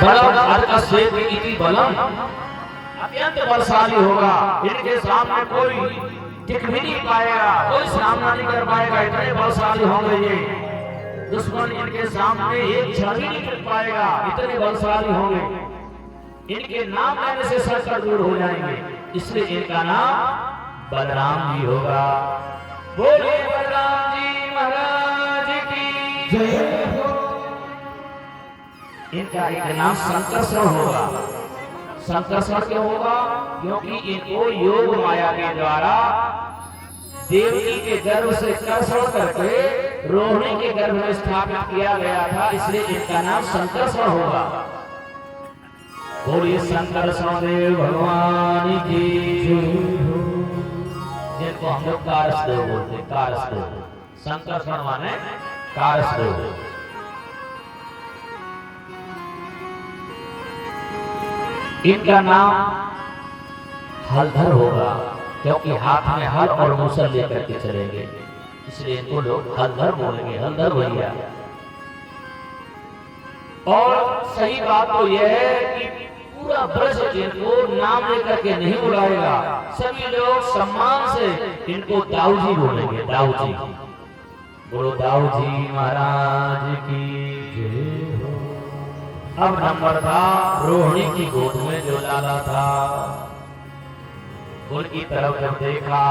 बलम अर्क सेत इति बलम, अत्यंत बलशाली होगा। इनके सामने कोई टिक भी नहीं पाएगा, कोई सामना नहीं कर पाएगा, इतने बलशाली होंगे ये। दुश्मन इनके सामने एक क्षण भी नहीं टिक पाएगा, इतने बलशाली होंगे। इनके नाम लेने से संकट दूर हो जाएंगे, इसलिए इनका नाम बलराम जी होगा। बोलिए बलराम जी महाराज की जय हो। इनका एक नाम संकर्षण होगा। संकर्षण क्यों होगा? क्योंकि इनको योग माया के द्वारा देवकी के गर्भ से कर्षण करके रोहिणी के गर्भ में स्थापित किया गया था, इसलिए इनका नाम संकर्षण होगा। बोलिए संकर्षण देव भगवान की जय हो। जिनको हम लोग कारसदेव बोलते, कारसदेव। संकर्षण माने कारसदेव। इनका नाम हलधर होगा, क्योंकि हाथ में हल और मूसल लेकर के चलेंगे, इसलिए इनको लोग हलधर बोलेंगे, हलधर भैया। और सही बात तो यह है कि पूरा ब्रज इनको नाम लेकर के नहीं बुलाएगा, सभी लोग सम्मान से इनको दाऊ जी बोलेंगे, दाऊ जी। बोलो दाऊ जी महाराज की जय हो। अब नंबर था रोहिणी की गोद में जो लाला था, उनकी तरफ जब देखा,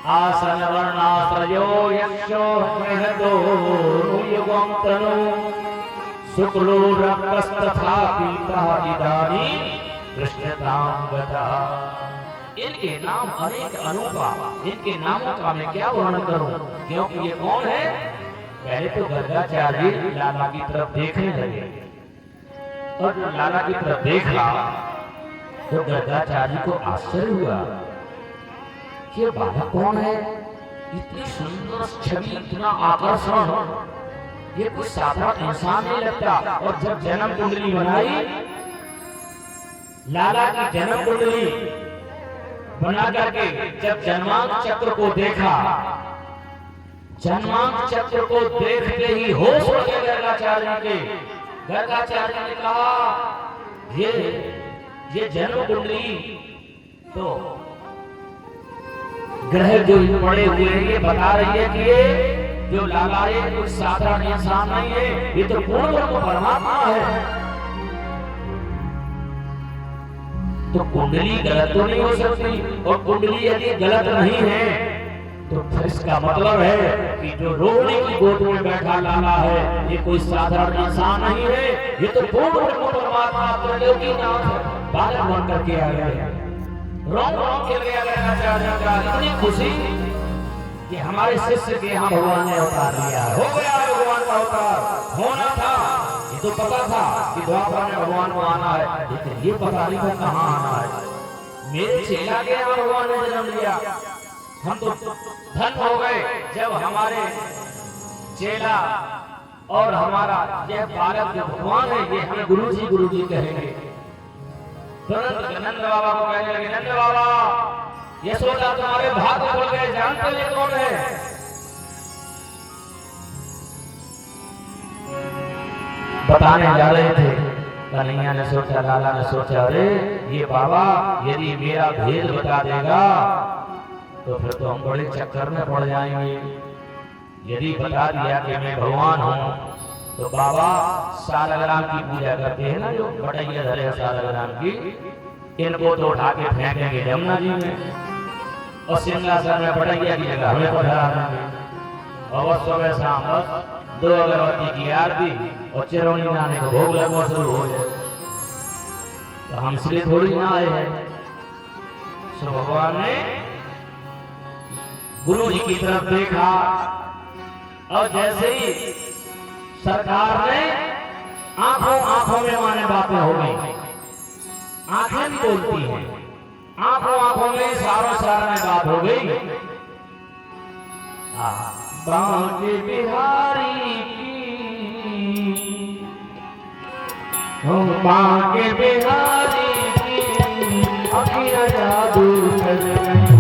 आसन वर्णाश्रयो यक्षो महदो युगम तनु शुक्लो रक्तस्तथा पीता इदानीं कृष्णतां गता। इनके नाम अनेक अनूपा, इनके नामों का मैं क्या वर्णन करूं, क्योंकि ये कौन है। पहले तो गर्गाचार्य लाला की तरफ देखने लगे, और जब लाला की तरफ देखा तो गर्गाचार्य को आश्चर्य हुआ कि ये बालक कौन है, इतनी सुंदर छवि, इतना आकर्षण, ये कोई साधारण इंसान नहीं लगता। और जब जन्म कुंडली बनाई, लाला की जन्म कुंडली बना करके जब जन्मांक चक्र को देखा, जन्मांक चक्र को देखते ही होश उड़ गए गर्गाचार्य के। गर्गाचार्य ने कहा ये जन्म कुंडली तो ग्रह जो पड़े हुए हैं ये बता रही है कि ये जो लाला है कोई साधारण इंसान नहीं है, ये तो पूर्ण ब्रह्म परमात्मा है। तो कुंडली गलत तो नहीं हो सकती, और कुंडली यदि गलत नहीं है तो फिर इसका मतलब है कि जो रोहिणी की गोद में बैठा लाला है ये कोई साधारण इंसान नहीं है, ये तो पूर्ण ब्रह्म परमात्मा त्रैलोकीनाथ बालक बन करके आ गया। रोम रोम खेल गया गर्गाचार्य का, इतनी खुशी कि हमारे शिष्य के यहाँ भगवान ने अवतार लिया, हो गया भगवान का अवतार। होना था, ये तो पता था कि द्वापर में भगवान को आना है, लेकिन ये पता नहीं था कहाँ आना है। मेरे चेला के यहाँ भगवान ने जन्म लिया, हम तो धन हो गए जब हमारे चेला और हमारा यह बालक जो भगवान है ये हमें गुरुजी कहेंगे। तुरंत नंद बाबा को कहने लगे, नंद बाबा यशोदा तुम्हारे भाग खुल गए, जानते ये कौन है। बताने जा रहे थे, कन्हैया ने सोचा, लाला ने सोचा, अरे ये बाबा यदि मेरा भेद बता देगा तो फिर तो हम बड़े चक्कर में पड़ जाएंगे। यदि बता दिया कि मैं भगवान हूँ तो बाबा सालग्राम की पूजा करते हैं ना, जो बटैया धरे सालग्राम की, इनको तो उठा के फेंकेंगे यमुना जी में, और सिंहासन में बटैया की जगह हमें पधरा देंगे। और सुबह शाम बस 2 अगरबत्ती की आरती और चिरौनी नाने को भोग लगवा शुरू हो जाए। तो हम इसलिए थोड़ी ना आए हैं। सो भगवान ने गुरु जी की तरफ देखा, और जैसे ही सरकार ने आंखों में माने बातें हो गई, आंखें भी बोलती हैं, आंखों में इशारों में बात हो गई। बांके बिहारी की, बांके बिहारी की अखियाँ जादू कर गई।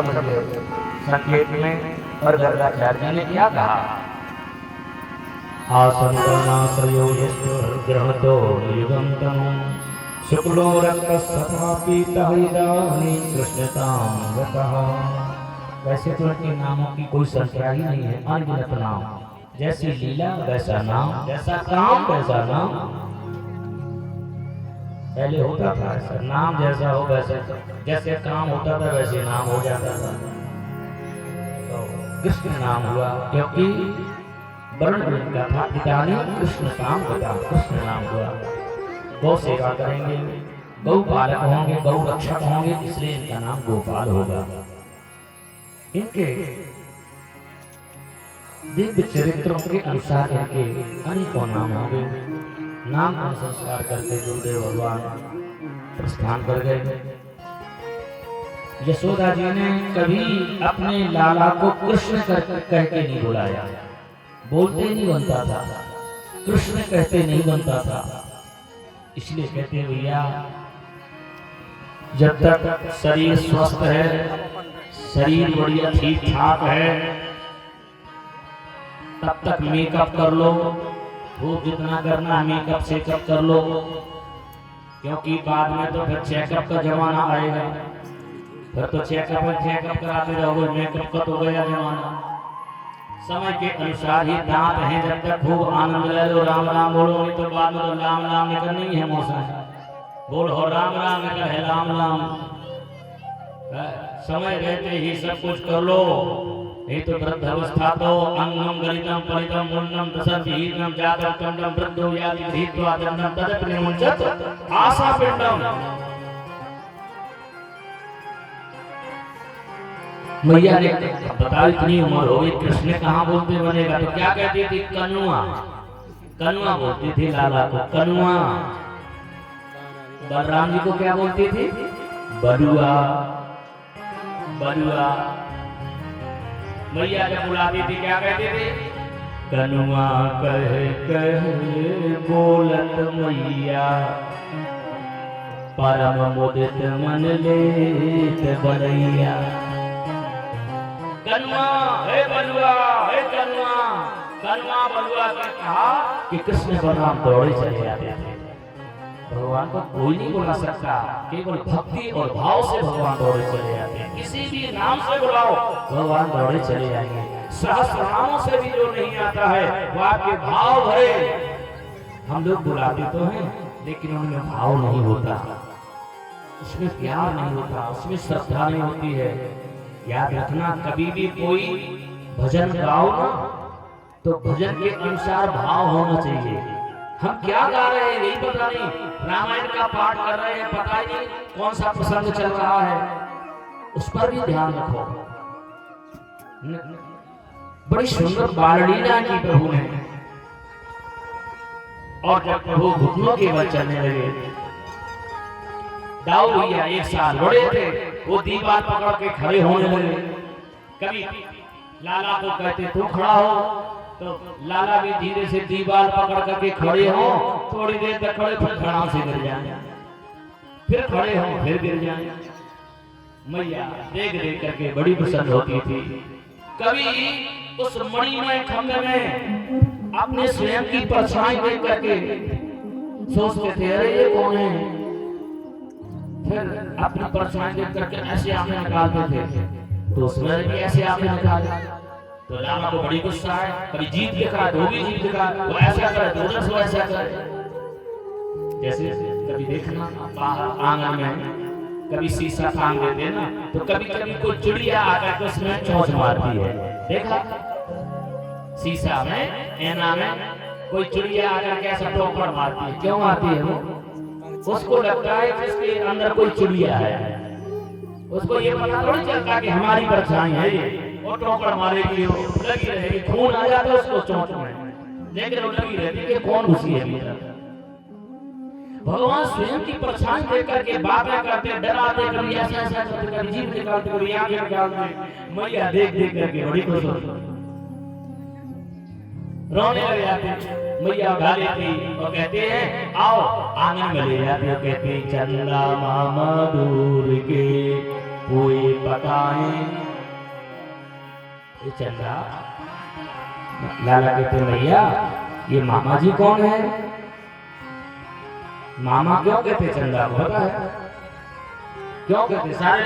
समझे संकेत में। और गर्गाचार्य ने क्या कहा? आसंगनाश्रयो ग्रहतो युगंतम शुक्लो रक्तस्तथा पीतः इदानीं कृष्णतां गतः। वैसे तो इनके नामों की कोई संख्या ही नहीं है, अनगिनत नाम। जैसी लीला वैसा नाम, जैसा काम वैसा नाम। पहले होता था ऐसा, नाम जैसा हो वैसे, जैसे काम होता था वैसे नाम हो जाता था। तो कृष्ण नाम हुआ क्योंकि वर्ण का था, इदानीं कृष्णतां गतः, कृष्ण नाम हुआ। गौ सेवा करेंगे, गौ पालक होंगे, गौ रक्षक होंगे, इसलिए इनका नाम गोपाल होगा। इनके दिव्य चरित्रों के अनुसार इनके अनेकों नाम होंगे। नाम का संस्कार करके गुरुदेव भगवान प्रस्थान कर गए। यशोदा जी ने कभी अपने लाला को कृष्ण कह के नहीं बुलाया, बोलते नहीं बनता था, कृष्ण कहते नहीं बनता था। इसलिए कहते भैया जब तक शरीर स्वस्थ है, शरीर बढ़िया ठीक ठाक है, तब तक मेकअप कर लो, खूब जितना करना मेकअप शेकअप कर लो, क्योंकि बाद में तो फिर चेकअप का जमाना आएगा। फिर तो चेकअप कराते रहोगे, मेकअप का तो गया जमाना। समय के अनुसार ही दांत हैं, जब तक खूब आनंद ले लो, राम राम बोलो, नहीं तो बाद में तो राम राम निकल नहीं है मौसम, बोलो राम राम निकल है राम राम। समय रहते ही सब कुछ कर लो, नहीं तो वृद्धावस्था तो अंगम गलितम परितम मुन्नम दशतीनम जातम कंडम वृद्धो याति धीत्वा दंडम तदप्य मुंचत आशा पिंडम। मैया ने बता इतनी उम्र हो गई, कृष्ण कहाँ बोलते बनेगा, तो क्या कहती थी? कनुआ, कनुआ बोलती थी लाला को, कनुआ। बलराम जी को क्या बोलती थी? बलुआ, बलुआ। मैया जब बुलाती थी क्या कहती थी? कनुआ कह कह बोलत मैया, परम मुदित मन लेत बलैया। कनुआ हे बलुआ, हे कनुआ। कनुआ बलुआ ने कहा कि कृष्ण बलराम दौड़े चले जाते थे। भगवान को कोई नहीं बुला सकता, केवल भक्ति और भाव से भगवान दौड़े चले जाते हैं। किसी भी नाम से बुलाओ भगवान दौड़े चले जाएंगे। सहस्रनामों से भी जो नहीं आता है वो आपके भाव भरे। हम लोग बुलाते तो हैं लेकिन उनमें भाव नहीं होता, उसमें प्यार नहीं होता, उसमें श्रद्धा नहीं होती है। याद रखना, कभी भी कोई भजन गाओ ना तो भजन के अनुसार भाव होना चाहिए। हम क्या गा रहे हैं यही पता नहीं, रामायण का पाठ कर रहे हैं, पता ही नहीं कौन सा प्रसंग चल रहा है, उस पर भी ध्यान रखो। बड़ी सुंदर बाल लीला की प्रभु ने। और जब प्रभु घुटनों के बल चलने लगे, दाऊ भैया एक साल बड़े थे, वो दीवार पकड़ के खड़े होने लगे। कभी लाला को कहते तू खड़ा हो, तो लाला भी धीरे से दीवार पकड़ करके खड़े हो, थोड़ी देर तक खड़े, फिर खड़ा से गिर जाए, फिर खड़े हो, फिर गिर जाए। मैया देख देख करके बड़ी प्रसन्न होती थी। कभी उस मणिमय खंभे में अपने स्वयं की परछाई देख करके सोचते थे अरे ये कौन है, फिर अपनी परछाई देख करके ऐसे आंखें निकालते थे, तो उसमें भी ऐसे आंखें निकाले। तो लाला को बड़ी गुस्सा है, कभी जीत दिखा तो भी जीत दिखा, वो ऐसा करे तो उधर से वैसा करे। जैसे कभी देखना आंगन में कभी शीशा टांग देते ना, तो कभी कभी कोई चिड़िया आकर के उसमें चोंच मारती है, देखा? शीशा में ऐना में कोई चिड़िया आकर के ऐसा ठोकर मारती है, क्यों मारती है वो? उसको लगता है कि इसके अंदर कोई चिड़िया है, उसको ये पता थोड़ी चलता कि हमारी परछाई है ये, वो ठोकर मारेगी, लगी रहेगी, खून आ जाता है उसको चोंच में, लेकिन वो लगी रहती है कि कौन घुसी है भीतर। भगवान स्वयं की परछाई देख करके बातें करते, डराते, कभी ऐसा ऐसा करते, कभी जीभ निकालते, कभी आंखें निकालते। मैया देख देख करके बड़ी खुश होती, रोने लग जाते। मैया उठा लेती और कहते हैं आओ, आंगन में ले जाती और कहती चंदा मामा दूर के कोई बताएं। ये चंदा, लाला कहते भैया ये मामा जी कौन है? मामा क्यों कहते चंदा को? पता है क्यों कहते? सारे